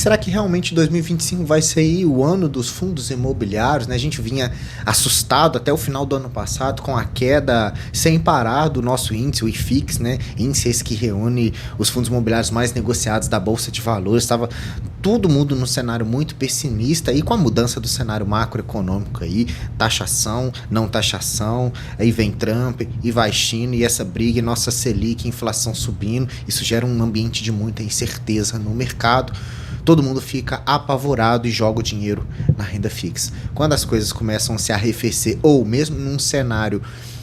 será que realmente 2025 vai ser aí o ano dos fundos imobiliários, né? A gente vinha assustado até o final do ano passado com a queda sem parar do nosso índice, o IFIX, né? Índice esse que reúne os fundos imobiliários mais negociados da Bolsa de Valores. Estava todo mundo num cenário muito pessimista e com a mudança do cenário macroeconômico aí, taxação, não taxação, aí vem Trump e vai China e essa briga, e nossa Selic, inflação subindo, isso gera um ambiente de muita incerteza no mercado. Todo mundo fica apavorado e joga o dinheiro na renda fixa. Quando as coisas começam a se arrefecer, ou mesmo num cenário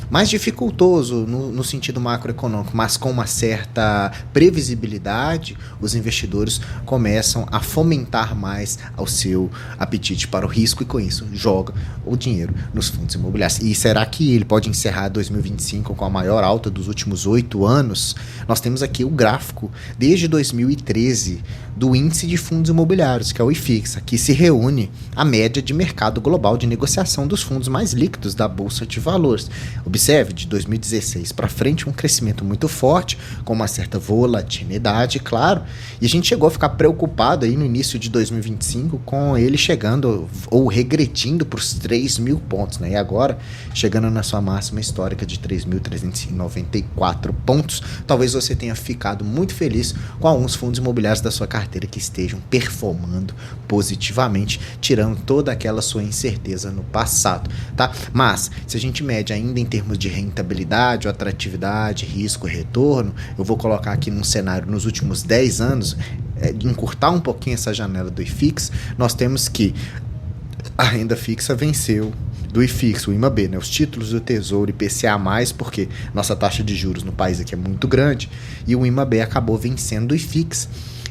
mais dificultoso no sentido macroeconômico, mas com uma certa previsibilidade, os investidores começam a fomentar mais o seu apetite para o risco e com isso joga o dinheiro nos fundos imobiliários. E será que ele pode encerrar 2025 com a maior alta dos últimos 8 anos? Nós temos aqui o gráfico desde 2013 do índice de fundos imobiliários, que é o IFIX, que se reúne a média de mercado global de negociação dos fundos mais líquidos da Bolsa de Valores. Observe, de 2016 para frente, um crescimento muito forte, com uma certa volatilidade, claro, e a gente chegou a ficar preocupado aí no início de 2025 com ele chegando ou regredindo para os 3.000 pontos, né? E agora, chegando na sua máxima histórica de 3.394 pontos, talvez você tenha ficado muito feliz com alguns fundos imobiliários da sua carteira que estejam performando positivamente, tirando toda aquela sua incerteza no passado, tá? Mas, se a gente mede ainda em termos de rentabilidade, atratividade, risco e retorno, eu vou colocar aqui num cenário nos últimos 10 anos, encurtar um pouquinho essa janela do IFIX, nós temos que a renda fixa venceu do IFIX, o IMAB, né? Os títulos do Tesouro IPCA+, porque nossa taxa de juros no país aqui é muito grande, e o IMAB acabou vencendo o IFIX,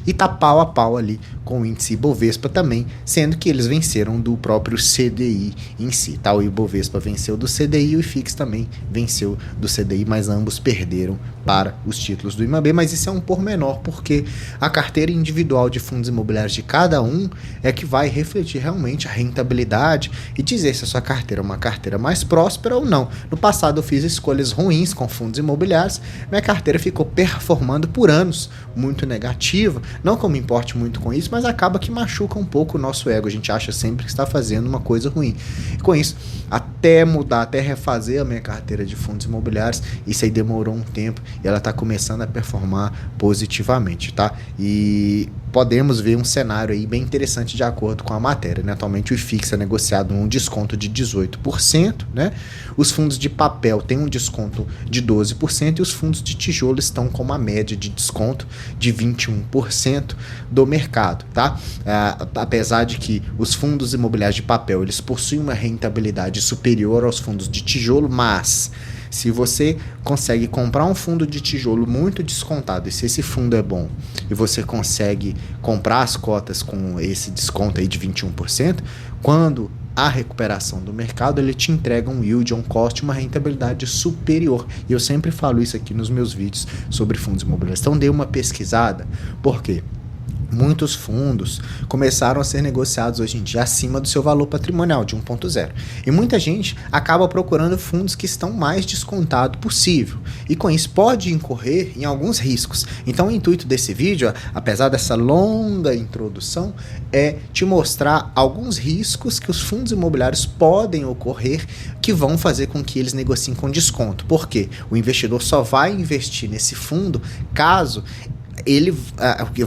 e tá pau a pau ali com o índice Ibovespa também, sendo que eles venceram do próprio CDI em si, tá? O Ibovespa venceu do CDI e o IFIX também venceu do CDI, mas ambos perderam para os títulos do IMAB, mas isso é um pormenor, porque a carteira individual de fundos imobiliários de cada um é que vai refletir realmente a rentabilidade e dizer se a sua carteira é uma carteira mais próspera ou não. No passado eu fiz escolhas ruins com fundos imobiliários, minha carteira ficou performando por anos muito negativa, não que eu me importe muito com isso, mas acaba que machuca um pouco o nosso ego. A gente acha sempre que está fazendo uma coisa ruim. E com isso, até mudar, até refazer a minha carteira de fundos imobiliários, isso aí demorou um tempo e ela está começando a performar positivamente, tá? E podemos ver um cenário aí bem interessante de acordo com a matéria, né? Atualmente o IFIX é negociado num desconto de 18%, né? Os fundos de papel têm um desconto de 12% e os fundos de tijolo estão com uma média de desconto de 21% do mercado, tá? Apesar de que os fundos imobiliários de papel, eles possuem uma rentabilidade superior aos fundos de tijolo, mas se você consegue comprar um fundo de tijolo muito descontado, e se esse fundo é bom, e você consegue comprar as cotas com esse desconto aí de 21%, quando a recuperação do mercado, ele te entrega um yield on cost, uma rentabilidade superior. E eu sempre falo isso aqui nos meus vídeos sobre fundos imobiliários. Então dê uma pesquisada. Por quê? Muitos fundos começaram a ser negociados hoje em dia acima do seu valor patrimonial, de 1.0. E muita gente acaba procurando fundos que estão mais descontados possível. E com isso pode incorrer em alguns riscos. Então o intuito desse vídeo, apesar dessa longa introdução, é te mostrar alguns riscos que os fundos imobiliários podem ocorrer que vão fazer com que eles negociem com desconto. Por quê? O investidor só vai investir nesse fundo caso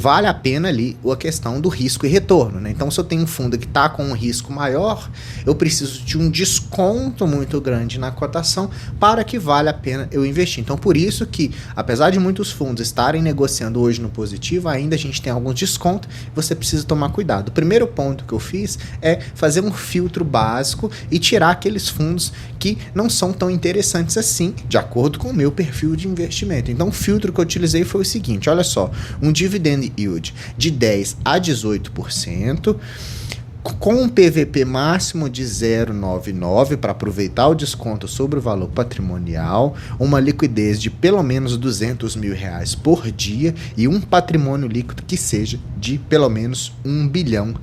vale a pena ali a questão do risco e retorno, né? Então, se eu tenho um fundo que está com um risco maior, eu preciso de um desconto muito grande na cotação para que vale a pena eu investir. Então, por isso que, apesar de muitos fundos estarem negociando hoje no positivo, ainda a gente tem alguns descontos, você precisa tomar cuidado. O primeiro ponto que eu fiz é fazer um filtro básico e tirar aqueles fundos que não são tão interessantes assim, de acordo com o meu perfil de investimento. Então, o filtro que eu utilizei foi o seguinte, olha só, um dividend yield de 10 a 18%, com um PVP máximo de 0,99 para aproveitar o desconto sobre o valor patrimonial, uma liquidez de pelo menos R$200 mil por dia e um patrimônio líquido que seja de pelo menos R$1 bilhão.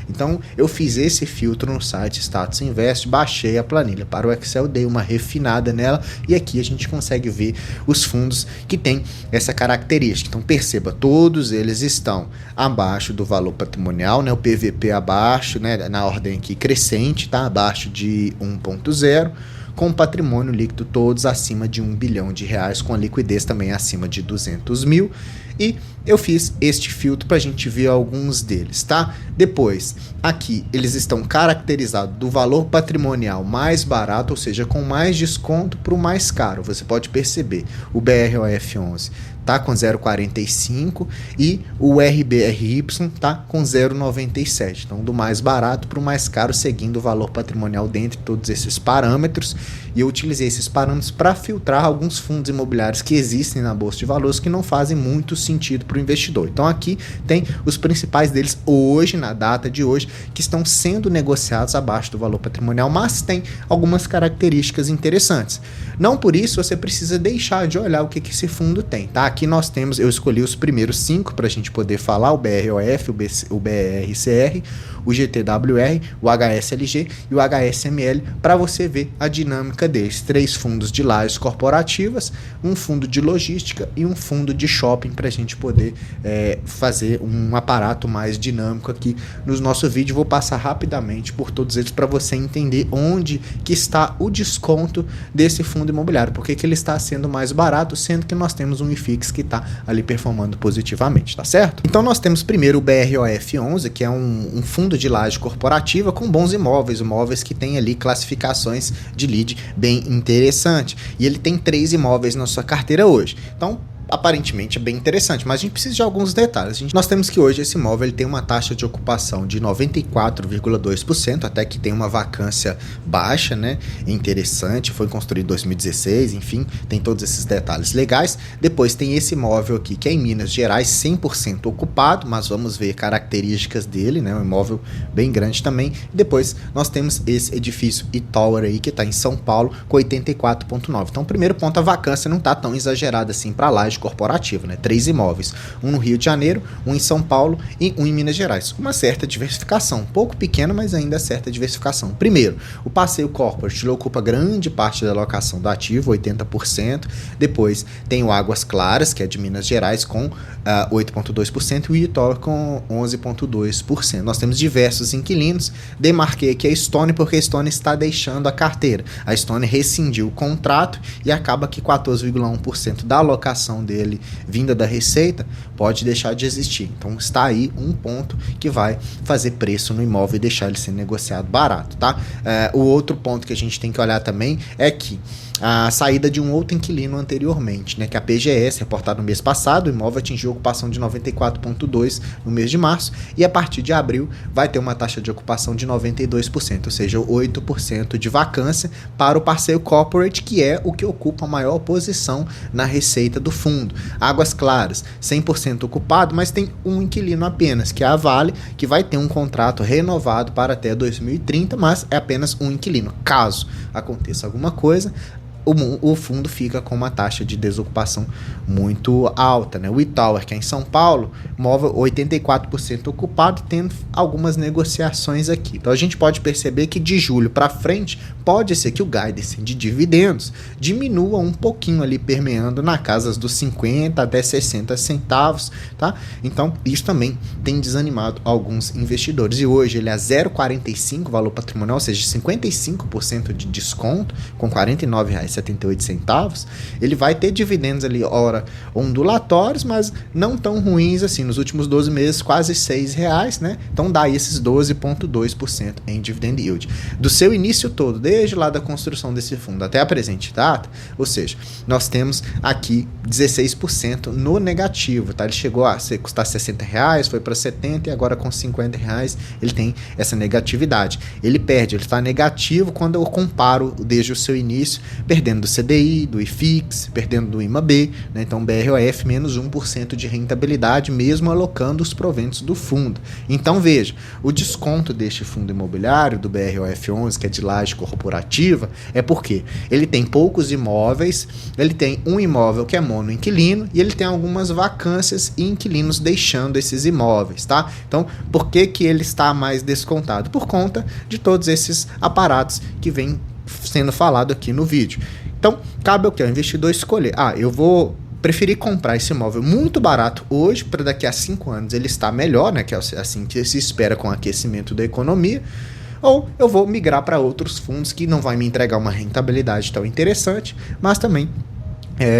Então eu fiz esse filtro no site Status Invest, baixei a planilha para o Excel, dei uma refinada nela e aqui a gente consegue ver os fundos que têm essa característica. Então perceba, todos eles estão abaixo do valor patrimonial, né? O PVP abaixo, né? Na ordem aqui crescente, tá? Abaixo de 1,0, com patrimônio líquido todos acima de R$1 bilhão, com a liquidez também acima de 200 mil. E eu fiz este filtro para a gente ver alguns deles, tá? Depois, aqui, eles estão caracterizados do valor patrimonial mais barato, ou seja, com mais desconto para o mais caro. Você pode perceber, o BROF11 tá com 0,45 e o RBRY tá com 0,97. Então, do mais barato para o mais caro, seguindo o valor patrimonial dentre todos esses parâmetros. E eu utilizei esses parâmetros para filtrar alguns fundos imobiliários que existem na Bolsa de Valores que não fazem muito sentido para o investidor. Então, aqui tem os principais deles hoje, na data de hoje, que estão sendo negociados abaixo do valor patrimonial, mas tem algumas características interessantes. Não por isso você precisa deixar de olhar o que esse fundo tem, tá? Aqui nós temos, eu escolhi os primeiros 5 para a gente poder falar, o BROF, o BRCR, o GTWR, o HSLG e o HSML, para você ver a dinâmica deles. 3 fundos de lajes corporativas, um fundo de logística e um fundo de shopping, para a gente poder fazer um aparato mais dinâmico aqui no nosso vídeo. Vou passar rapidamente por todos eles para você entender onde que está o desconto desse fundo imobiliário, porque que ele está sendo mais barato, sendo que nós temos um IFIX que está ali performando positivamente, tá certo? Então nós temos primeiro o BROF11, que é um fundo de laje corporativa com bons imóveis que tem ali classificações de lead bem interessante, e ele tem 3 imóveis na sua carteira hoje. Então aparentemente é bem interessante, mas a gente precisa de alguns detalhes. Nós temos que hoje esse imóvel ele tem uma taxa de ocupação de 94,2%, até que tem uma vacância baixa, né? Interessante, foi construído em 2016, enfim, tem todos esses detalhes legais. Depois tem esse imóvel aqui, que é em Minas Gerais, 100% ocupado, mas vamos ver características dele, né? Um imóvel bem grande também. Depois nós temos esse edifício e-Tower aí, que está em São Paulo, com 84,9%. Então, primeiro ponto, a vacância não está tão exagerada assim para laje corporativa, né? 3 imóveis, um no Rio de Janeiro, um em São Paulo e um em Minas Gerais. Uma certa diversificação, um pouco pequena, mas ainda certa diversificação. Primeiro, o Passeio Corporate ele ocupa grande parte da alocação do ativo, 80%. Depois tem o Águas Claras, que é de Minas Gerais, com 8,2% e o e-Tower com 11,2%. Nós temos diversos inquilinos. Demarquei aqui a Stone porque a Stone está deixando a carteira. A Stone rescindiu o contrato e acaba que 14,1% da alocação dele vinda da receita pode deixar de existir. Então está aí um ponto que vai fazer preço no imóvel e deixar ele ser negociado barato, tá? O outro ponto que a gente tem que olhar também é que a saída de um outro inquilino anteriormente, né, que a PGS, reportada no mês passado, o imóvel atingiu ocupação de 94,2% no mês de março e a partir de abril vai ter uma taxa de ocupação de 92%, ou seja, 8% de vacância para o Passeio Corporate, que é o que ocupa a maior posição na receita do fundo. Águas Claras, 100% ocupado, mas tem um inquilino apenas, que é a Vale, que vai ter um contrato renovado para até 2030, mas é apenas um inquilino. Caso aconteça alguma coisa, o fundo fica com uma taxa de desocupação muito alta, né? O e-Tower, que é em São Paulo, móvel 84% ocupado, tendo algumas negociações aqui. Então a gente pode perceber que de julho para frente pode ser que o guidance de dividendos diminua um pouquinho ali, permeando na casa dos 50 até 60 centavos, tá? Então isso também tem desanimado alguns investidores. E hoje ele é 0,45 valor patrimonial, ou seja, 55% de desconto, com R$ 49,78. Ele vai ter dividendos ali, ora ondulatórios, mas não tão ruins assim. Nos últimos 12 meses, quase R$6, né? Então dá esses 12,2% em dividend yield. Do seu início todo, desde lá da construção desse fundo até a presente data, ou seja, nós temos aqui 16% no negativo, tá? Ele chegou a custar R$60, foi para 70 e agora com R$50 ele tem essa negatividade. Ele está negativo quando eu comparo desde o seu início, perdendo do CDI, do IFIX, perdendo do IMAB, né? Então BROF menos 1% de rentabilidade, mesmo alocando os proventos do fundo. Então veja, o desconto deste fundo imobiliário, do BROF11, que é de laje corporativa, é porque ele tem poucos imóveis, ele tem um imóvel que é monoinquilino e ele tem algumas vacâncias e inquilinos deixando esses imóveis, tá? Então, por que ele está mais descontado? Por conta de todos esses aparatos que vem sendo falado aqui no vídeo. Então, cabe ao que? O investidor escolher. Eu vou preferir comprar esse imóvel muito barato hoje, para daqui a 5 anos ele estar melhor, né? Que é assim que se espera com o aquecimento da economia. Ou eu vou migrar para outros fundos que não vai me entregar uma rentabilidade tão interessante, mas também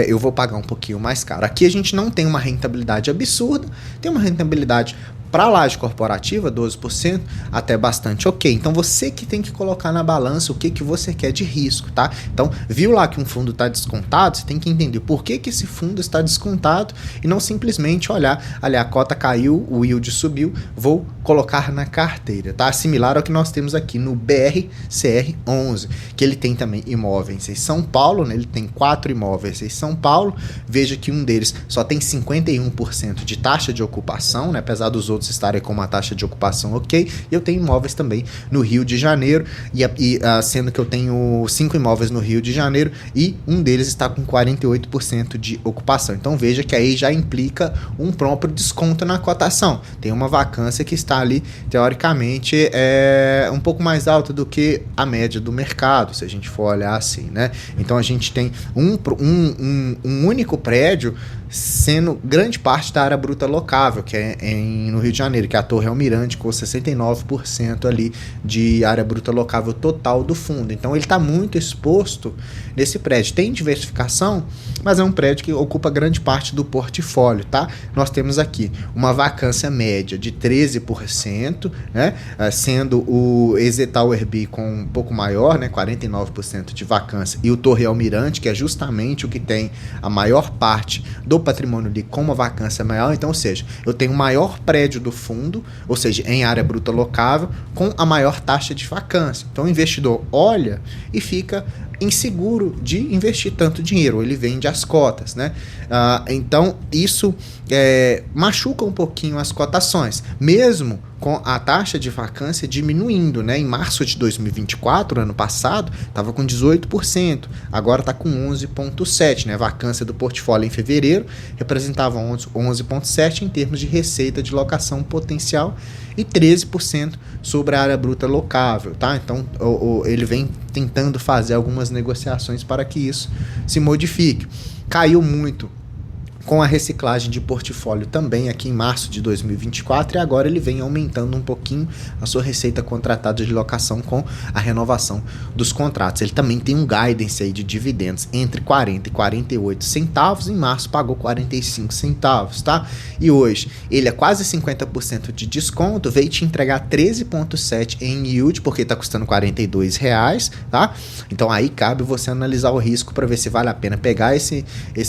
eu vou pagar um pouquinho mais caro. Aqui a gente não tem uma rentabilidade absurda, tem uma rentabilidade para a laje corporativa, 12%, até bastante ok. Então você que tem que colocar na balança o que você quer de risco, tá? Então, viu lá que um fundo está descontado, você tem que entender por que esse fundo está descontado e não simplesmente olhar, ali a cota caiu, o yield subiu, vou colocar na carteira, tá? Similar ao que nós temos aqui no BRCR11, que ele tem também imóveis em São Paulo, né? Ele tem 4 imóveis em São Paulo, veja que um deles só tem 51% de taxa de ocupação, né? Apesar dos outros estarem com uma taxa de ocupação ok, e eu tenho imóveis também no Rio de Janeiro, sendo que eu tenho 5 imóveis no Rio de Janeiro e um deles está com 48% de ocupação. Então veja que aí já implica um próprio desconto na cotação. Tem uma vacância que está ali, teoricamente, um pouco mais alta do que a média do mercado, se a gente for olhar assim, né? Então a gente tem um único prédio sendo grande parte da área bruta locável, que é no Rio de Janeiro, que é a Torre Almirante, com 69% ali de área bruta locável total do fundo. Então ele está muito exposto nesse prédio. Tem diversificação, mas é um prédio que ocupa grande parte do portfólio, tá? Nós temos aqui uma vacância média de 13%, né? Sendo o EZ Tower B com um pouco maior, né? 49% de vacância, e o Torre Almirante, que é justamente o que tem a maior parte do patrimônio ali com uma vacância maior. Então, ou seja, eu tenho o maior prédio do fundo, ou seja, em área bruta locável, com a maior taxa de vacância. Então o investidor olha e fica inseguro de investir tanto dinheiro, ele vende as cotas, né? Então isso machuca um pouquinho as cotações, mesmo com a taxa de vacância diminuindo, né? Em março de 2024, ano passado, estava com 18%, agora está com 11,7%, né? A vacância do portfólio em fevereiro representava 11,7% em termos de receita de locação potencial e 13% sobre a área bruta locável, tá? Então ele vem tentando fazer algumas negociações para que isso se modifique. Caiu muito com a reciclagem de portfólio também aqui em março de 2024, e agora ele vem aumentando um pouquinho a sua receita contratada de locação com a renovação dos contratos. Ele também tem um guidance aí de dividendos entre 40 e 48 centavos, em março pagou 45 centavos, tá? E hoje ele é quase 50% de desconto, veio te entregar 13,7 em yield, porque está custando R$42, tá? Então aí cabe você analisar o risco para ver se vale a pena pegar esse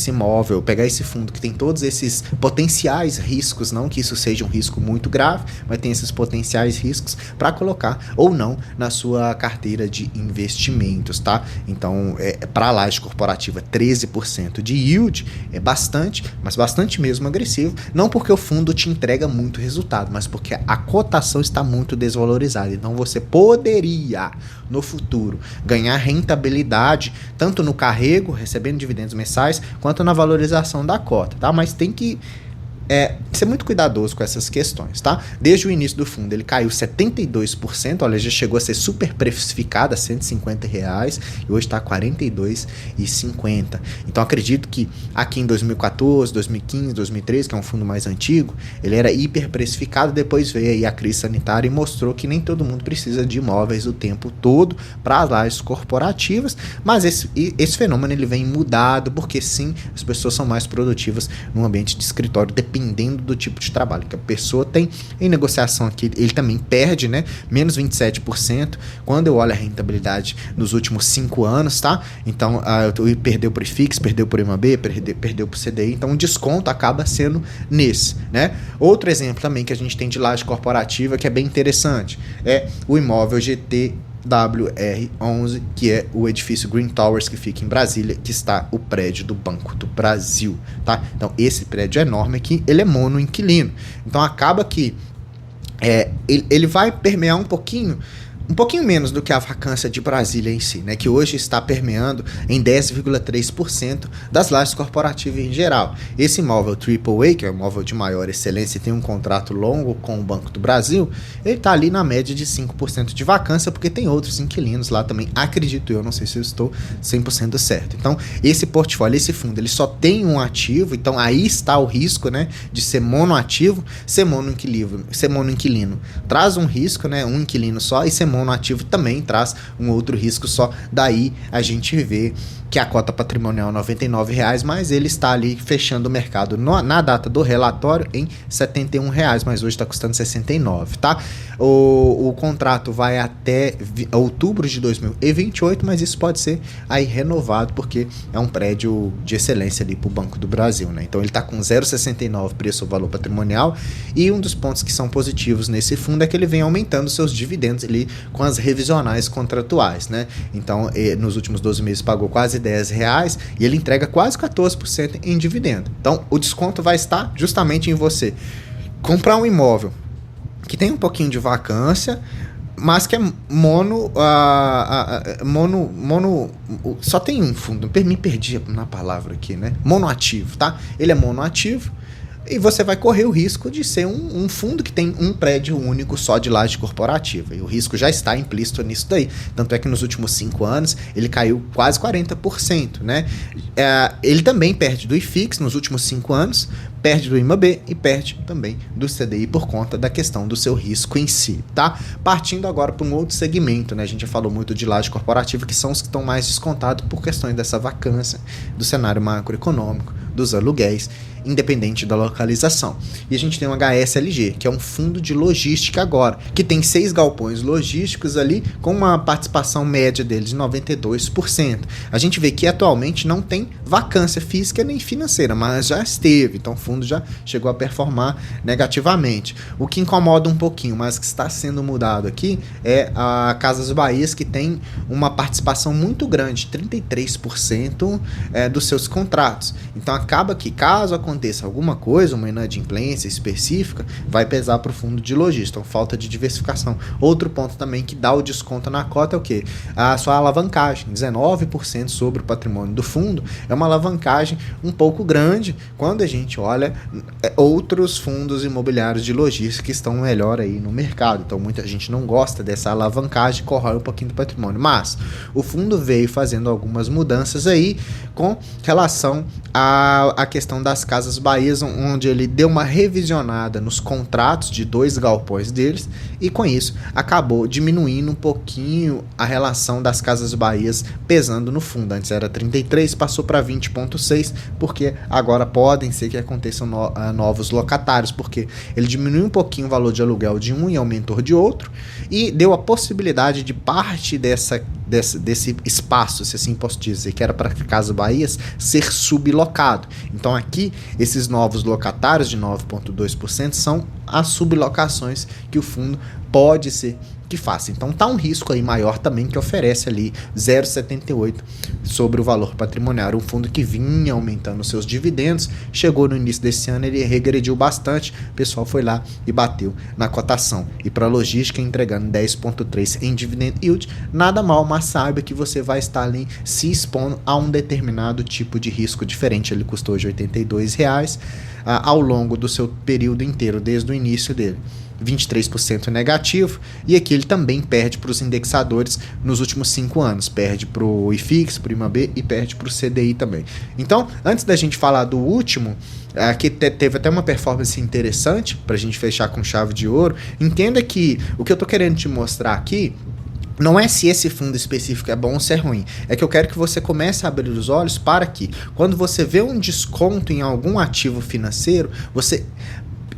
imóvel, pegar esse fundo que tem todos esses potenciais riscos, não que isso seja um risco muito grave, mas tem esses potenciais riscos para colocar ou não na sua carteira de investimentos, tá? Então, para a laje corporativa, 13% de yield é bastante, mas bastante mesmo agressivo, não porque o fundo te entrega muito resultado, mas porque a cotação está muito desvalorizada. Então, você poderia, no futuro, ganhar rentabilidade, tanto no carrego, recebendo dividendos mensais, quanto na valorização da cota, tá? Mas tem que ser muito cuidadoso com essas questões, tá? Desde o início do fundo ele caiu 72%, olha, já chegou a ser super precificado a R$150 e hoje está a R$42,50. Então acredito que aqui em 2014, 2015, 2013, que é um fundo mais antigo, ele era hiper precificado, depois veio aí a crise sanitária e mostrou que nem todo mundo precisa de imóveis o tempo todo para as lajes corporativas, mas esse fenômeno ele vem mudado, porque sim, as pessoas são mais produtivas no ambiente de escritório, dependendo do tipo de trabalho que a pessoa tem. Em negociação aqui, ele também perde, né? Menos 27%, quando eu olho a rentabilidade nos últimos 5 anos, tá? Então, perdeu por IFIX, perdeu por IMAB, perdeu por CDI, então o desconto acaba sendo nesse, né? Outro exemplo também que a gente tem de laje corporativa que é bem interessante, é o imóvel GT WR11, que é o edifício Green Towers, que fica em Brasília, que está o prédio do Banco do Brasil, tá? Então, esse prédio é enorme aqui, ele é monoinquilino. Então, acaba que ele vai permear um pouquinho menos do que a vacância de Brasília em si, né, que hoje está permeando em 10,3% das lajes corporativas em geral. Esse imóvel AAA, que é um imóvel de maior excelência e tem um contrato longo com o Banco do Brasil, ele está ali na média de 5% de vacância, porque tem outros inquilinos lá também, acredito eu, não sei se eu estou 100% certo. Então, esse portfólio, esse fundo, ele só tem um ativo, então aí está o risco, né, de ser monoativo. Ser monoinquilino traz um risco, né, um inquilino só, e ser monoativo também traz um outro risco só. Daí a gente vê que a cota patrimonial é R$ 99,00, mas ele está ali fechando o mercado na data do relatório em R$ 71,00, mas hoje está custando R$ 69,00, tá? O contrato vai até outubro de 2028, mas isso pode ser aí renovado, porque é um prédio de excelência ali para o Banco do Brasil, né? Então ele está com 0,69 preço ao valor patrimonial, e um dos pontos que são positivos nesse fundo é que ele vem aumentando seus dividendos ali com as revisionais contratuais, né? Então, nos últimos 12 meses pagou quase R$ 10,00 e ele entrega quase 14% em dividendo. Então, o desconto vai estar justamente em você comprar um imóvel que tem um pouquinho de vacância, mas que é só tem um fundo, me perdi na palavra aqui, né? Monoativo, tá? Ele é monoativo, e você vai correr o risco de ser um fundo que tem um prédio único só de laje corporativa. E o risco já está implícito nisso daí. Tanto é que nos últimos 5 anos ele caiu quase 40%, né? Ele também perde do IFIX nos últimos 5 anos, perde do IMAB e perde também do CDI por conta da questão do seu risco em si, tá? Partindo agora para um outro segmento, né? A gente já falou muito de laje corporativa, que são os que estão mais descontados por questões dessa vacância, do cenário macroeconômico, dos aluguéis, independente da localização. E a gente tem um HSLG, que é um fundo de logística agora, que tem 6 galpões logísticos ali, com uma participação média deles de 92%. A gente vê que atualmente não tem vacância física nem financeira, mas já esteve, então o fundo já chegou a performar negativamente. O que incomoda um pouquinho, mas que está sendo mudado aqui, é a Casas Bahia, que tem uma participação muito grande, 33% dos seus contratos. Então acaba que, caso aconteça alguma coisa, uma inadimplência específica, vai pesar para o fundo de logística, então falta de diversificação. Outro ponto também que dá o desconto na cota é o quê? A sua alavancagem, 19% sobre o patrimônio do fundo, é uma alavancagem um pouco grande quando a gente olha outros fundos imobiliários de logística que estão melhor aí no mercado. Então muita gente não gosta dessa alavancagem, corrói um pouquinho do patrimônio, mas o fundo veio fazendo algumas mudanças aí com relação à questão das Casas Bahia, onde ele deu uma revisionada nos contratos de 2 galpões deles, e com isso acabou diminuindo um pouquinho a relação das Casas Bahia pesando no fundo. Antes era 33, passou para 20,6, porque agora podem ser que aconteçam novos locatários, porque ele diminuiu um pouquinho o valor de aluguel de um e aumentou de outro, e deu a possibilidade de parte desse espaço, se assim posso dizer, que era para Casas Bahia, ser sublocado. Então aqui, esses novos locatários de 9,2% são as sublocações que o fundo pode ser que faça. Então tá um risco aí maior também, que oferece ali 0,78 sobre o valor patrimonial. Um fundo que vinha aumentando seus dividendos, chegou no início desse ano, ele regrediu bastante, o pessoal foi lá e bateu na cotação. E para a logística, entregando 10,3 em dividend yield, nada mal, mas saiba que você vai estar ali se expondo a um determinado tipo de risco diferente. Ele custou hoje R$82 ao longo do seu período inteiro, desde o início dele. 23% negativo, e aqui ele também perde para os indexadores nos últimos 5 anos, perde para o IFIX, para o IMAB e perde para o CDI também. Então, antes da gente falar do último, que teve até uma performance interessante, para a gente fechar com chave de ouro, entenda que o que eu estou querendo te mostrar aqui não é se esse fundo específico é bom ou se é ruim. É que eu quero que você comece a abrir os olhos para que, quando você vê um desconto em algum ativo financeiro, você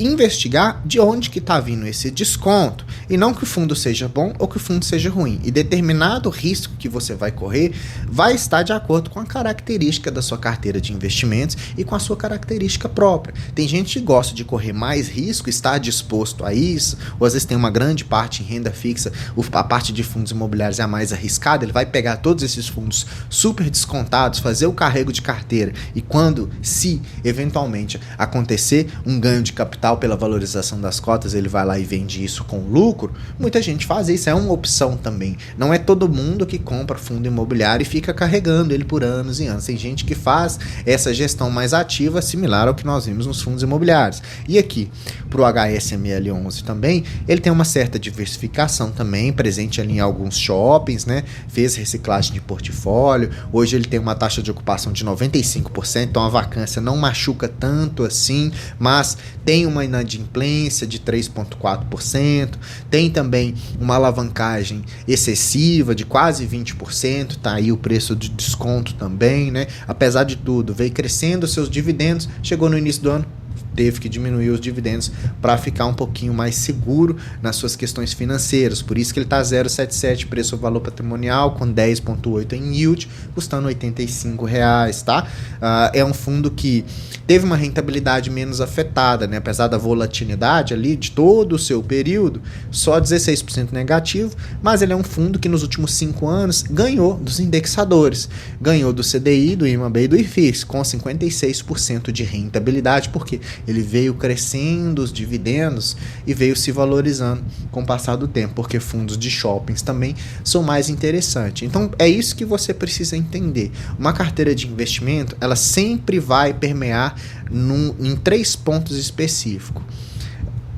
investigar de onde que está vindo esse desconto, e não que o fundo seja bom ou que o fundo seja ruim. E determinado risco que você vai correr vai estar de acordo com a característica da sua carteira de investimentos e com a sua característica própria. Tem gente que gosta de correr mais risco, está disposto a isso, ou às vezes tem uma grande parte em renda fixa, a parte de fundos imobiliários é a mais arriscada, ele vai pegar todos esses fundos super descontados, fazer o carrego de carteira, e quando, se eventualmente acontecer um ganho de capital pela valorização das cotas, ele vai lá e vende isso com lucro. Muita gente faz isso, é uma opção também. Não é todo mundo que compra fundo imobiliário e fica carregando ele por anos e anos. Tem gente que faz essa gestão mais ativa, similar ao que nós vimos nos fundos imobiliários. E aqui, para o HSML11 também, ele tem uma certa diversificação também, presente ali em alguns shoppings, né? Fez reciclagem de portfólio. Hoje ele tem uma taxa de ocupação de 95%, então a vacância não machuca tanto assim, mas tem uma inadimplência de 3,4%, tem também uma alavancagem excessiva de quase 20%, tá aí o preço de desconto também, né? Apesar de tudo, veio crescendo seus dividendos, chegou no início do ano, teve que diminuir os dividendos para ficar um pouquinho mais seguro nas suas questões financeiras. Por isso que ele está 0,77 preço ao valor patrimonial, com 10,8 em yield, custando R$ 85, tá? É um fundo que teve uma rentabilidade menos afetada, né? Apesar da volatilidade ali de todo o seu período, só 16% negativo, mas ele é um fundo que nos últimos 5 anos ganhou dos indexadores, ganhou do CDI, do IMAB e do IFIX, com 56% de rentabilidade, porque ele veio crescendo os dividendos e veio se valorizando com o passar do tempo, porque fundos de shoppings também são mais interessantes. Então é isso que você precisa entender. Uma carteira de investimento, ela sempre vai permear em 3 pontos específicos: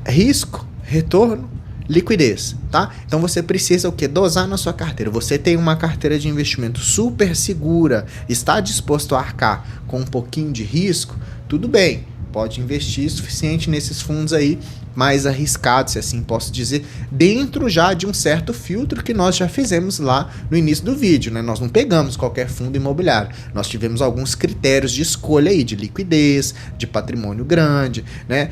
risco, retorno, liquidez, tá? Então você precisa o quê? Dosar na sua carteira. Você tem uma carteira de investimento super segura, está disposto a arcar com um pouquinho de risco, tudo bem, pode investir o suficiente nesses fundos aí mais arriscados, se assim posso dizer, dentro já de um certo filtro que nós já fizemos lá no início do vídeo, né? Nós não pegamos qualquer fundo imobiliário, nós tivemos alguns critérios de escolha aí, de liquidez, de patrimônio grande, né?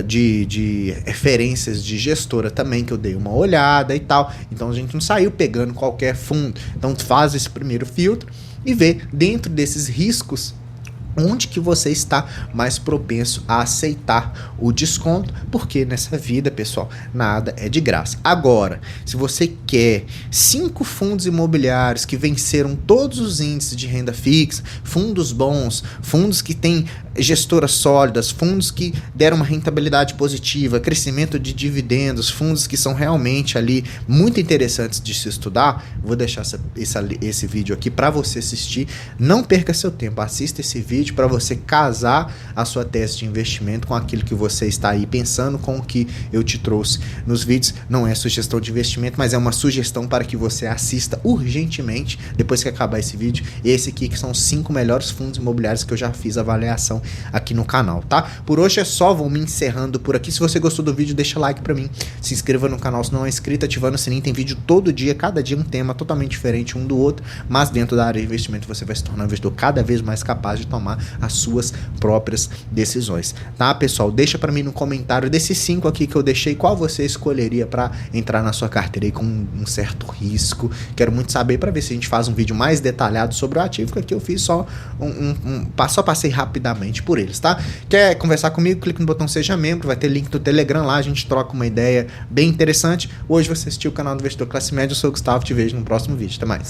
De referências de gestora também, que eu dei uma olhada e tal. Então a gente não saiu pegando qualquer fundo. Então faz esse primeiro filtro e vê dentro desses riscos onde que você está mais propenso a aceitar o desconto, porque nessa vida, pessoal, nada é de graça. Agora, se você quer 5 fundos imobiliários que venceram todos os índices de renda fixa, fundos bons, fundos que têm gestoras sólidas, fundos que deram uma rentabilidade positiva, crescimento de dividendos, fundos que são realmente ali muito interessantes de se estudar, vou deixar esse vídeo aqui para você assistir. Não perca seu tempo, assista esse vídeo para você casar a sua tese de investimento com aquilo que você está aí pensando, com o que eu te trouxe nos vídeos. Não é sugestão de investimento, mas é uma sugestão para que você assista urgentemente, depois que acabar esse vídeo, esse aqui que são os 5 melhores fundos imobiliários que eu já fiz avaliação aqui no canal, tá? Por hoje é só, vou me encerrando por aqui. Se você gostou do vídeo, deixa like pra mim, se inscreva no canal se não é inscrito, ativando o sininho. Tem vídeo todo dia, cada dia um tema totalmente diferente um do outro, mas dentro da área de investimento você vai se tornar um investidor cada vez mais capaz de tomar as suas próprias decisões, tá, pessoal? Deixa pra mim no comentário desses 5 aqui que eu deixei, qual você escolheria pra entrar na sua carteira aí com um certo risco. Quero muito saber, pra ver se a gente faz um vídeo mais detalhado sobre o ativo, que aqui eu fiz só só passei rapidamente por eles, tá? Quer conversar comigo? Clique no botão Seja Membro, vai ter link do Telegram lá, a gente troca uma ideia bem interessante. Hoje você assistiu o canal do Investidor Classe Média, eu sou o Gustavo, te vejo no próximo vídeo, até mais.